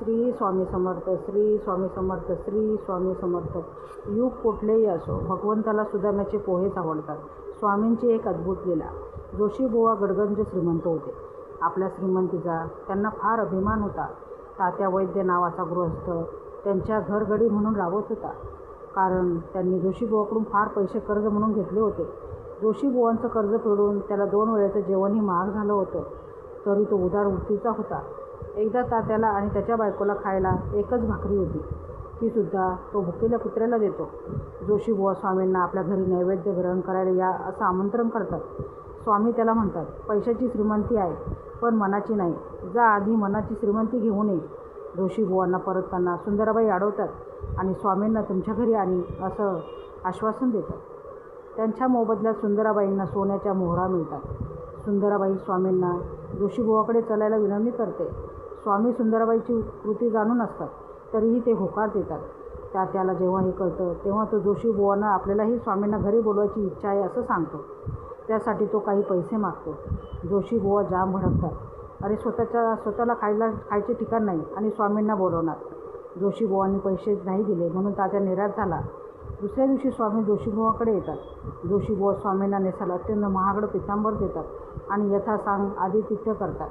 श्री स्वामी समर्थ, श्री स्वामी समर्थ, श्री स्वामी समर्थ. युग कुठलेही असो, भगवंताला सुदाम्याचे पोहेच आवडतात. स्वामींची एक अद्भुत लीला. जोशीबुवा गडगंज श्रीमंत होते. आपल्या श्रीमंतीचा त्यांना फार अभिमान होता. तात्या वैद्य नावाचा गृहस्थ त्यांच्या घरगडी म्हणून राबत होता. कारण त्यांनी जोशीबुवाकडून फार पैसे कर्ज म्हणून घेतले होते. जोशीबुवांचं कर्ज फेडून त्याला 2 वेळेचं जेवणही महाग झालं होतं. तरी तो उदार वृत्तीचा होता. एकदा तात्याला आणि त्याच्या बायकोला खायला एकच भाकरी होती. तीसुद्धा तो भुकेल्या कुत्र्याला देतो. जोशीबुवा स्वामींना आपल्या घरी नैवेद्य ग्रहण करायला या असं आमंत्रण करतात. स्वामी त्याला म्हणतात, पैशाची श्रीमंती आहे पण मनाची नाही. जा आधी मनाची श्रीमंती घेऊन ये. जोशीबुवांना परतताना सुंदराबाई अडवतात आणि स्वामींना तुमच्या घरी आणि असं आश्वासन देतात. त्यांच्या मोबदल्यात सुंदराबाईंना सोन्याच्या मोहरा मिळतात. सुंदराबाई स्वामींना जोशीबुवाकडे चालायला विनवणी करते. स्वामी सुंदराबाईची कृती जाणून असतात तरीही ते होकार देतात. त्याला जेव्हा हे कळतं तेव्हा तो जोशीबुवांना आपल्यालाही स्वामींना घरी बोलवायची इच्छा आहे असं सांगतो. त्यासाठी तो काही पैसे मागतो. जोशीबुवा जाम भडकतात. अरे स्वतःला खायचे ठिकाण नाही आणि स्वामींना बोलवणार. जोशीबुवांनी पैसे नाही दिले म्हणून तात्या निराश झाला. दुसऱ्या दिवशी स्वामी जोशीबुवाकडे येतात. जोशीबुवा स्वामींना नेसायला अत्यंत महागडं पितांबर देतात आणि यथासांग आतिथ्य करतात.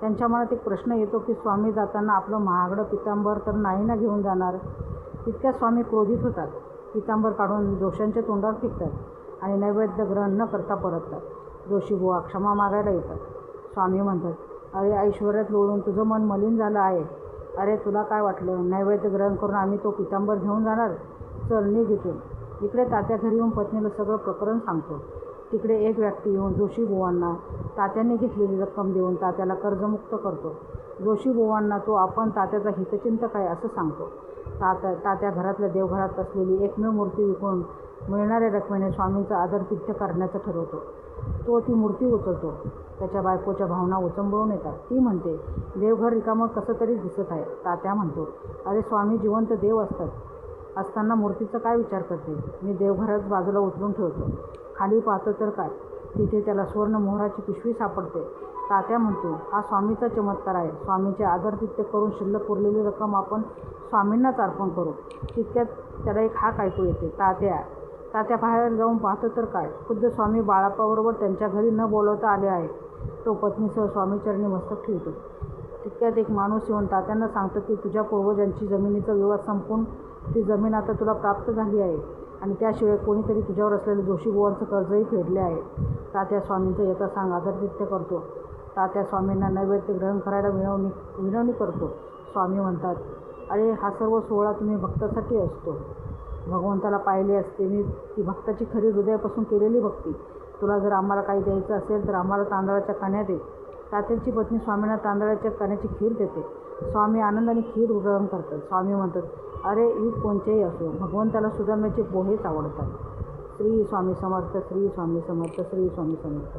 त्यांच्या मनात एक प्रश्न येतो की स्वामी जाताना आपलं महागडं पितांबर तर नाही ना घेऊन जाणार. तितक्यात स्वामी क्रोधित होतात. पितांबर काढून जोशांच्या तोंडावर फेकतात आणि नैवेद्य ग्रहण न करता परततात. जोशीबुवा क्षमा मागायला येतात. स्वामी म्हणतात, अरे ऐश्वर्यात लोळून तुझं मन मलिन झालं आहे. अरे तुला काय वाटलं, नैवेद्य ग्रहण करून आम्ही तो पितांबर घेऊन जाणार? चल निघ इथून. इकडे तात्या घरी येऊन पत्नीला सगळं प्रकरण सांगतो. तिकडे एक व्यक्ती येऊन जोशीबुवांना तात्यांनी घेतलेली रक्कम देऊन तात्याला कर्जमुक्त करतो. जोशीबुवांना तो आपण तात्याचा हितचिंतक आहे असं सांगतो. तात्या घरातल्या देवघरात असलेली एकमेव मूर्ती विकून मिळणाऱ्या रकमेने स्वामींचा आदरातिथ्य करण्याचं ठरवतो. तो ती मूर्ती उचलतो. त्याच्या बायकोच्या भावना उचंबळून येतात. ती म्हणते, देवघर रिकामं कसं तरी दिसत आहे. तात्या म्हणतो, अरे स्वामी जिवंत देव असताना मूर्तीचा काय विचार करते. मी देवघरात बाजूला उचलून ठेवतो. खाली पाहतो तर काय, तिथे त्याला स्वर्ण मोहराची पिशवी सापडते. तात्या म्हणतो, हा स्वामीचा चमत्कार आहे. स्वामीचे आदरातिथ्य करून शिल्लक उरलेली रक्कम आपण स्वामींनाच अर्पण करू. तितक्यात त्याला एक हाक ऐकू येते, तात्या बाहेर जाऊन पाहतो तर काय, खुद्द स्वामी बाळाप्पाबरोबर त्यांच्या घरी न बोलवता आले आहे. तो पत्नीसह स्वामीचरणी मस्तक ठेवतो. तितक्यात एक माणूस येऊन तात्यांना सांगतो की तुझ्या पूर्वजांची जमिनीचा विवाद संपून ती जमीन आता तुला प्राप्त झाली आहे आणि त्याशिवाय कोणीतरी तुझ्यावर असलेलं जोशीबुवांचं कर्जही फेडले आहे. तात्या स्वामींचं यथासांग आदरातिथ्य करतो. तात्या स्वामींना नैवेद्य ग्रहण करायला विनवणी करतो. स्वामी म्हणतात, अरे हा सर्व सोहळा तुम्ही भक्तासाठी असतो. भगवंताला पाहिले असते मी ती भक्ताची खरी हृदयापासून केलेली भक्ती. तुला जर आम्हाला काही द्यायचं असेल तर आम्हाला तांदळाच्या कण्या दे. तात्याची पत्नी स्वामींना तांदळाच्या कण्याची खीर देते. स्वामी आनंदाने खीर ग्रहण करतात. स्वामी म्हणतात, अरे युग कोणतेही असो, भगवंताला सुदाम्याचे पोहेच आवडतात. श्री स्वामी समर्थ, श्री स्वामी समर्थ, श्री स्वामी समर्थ.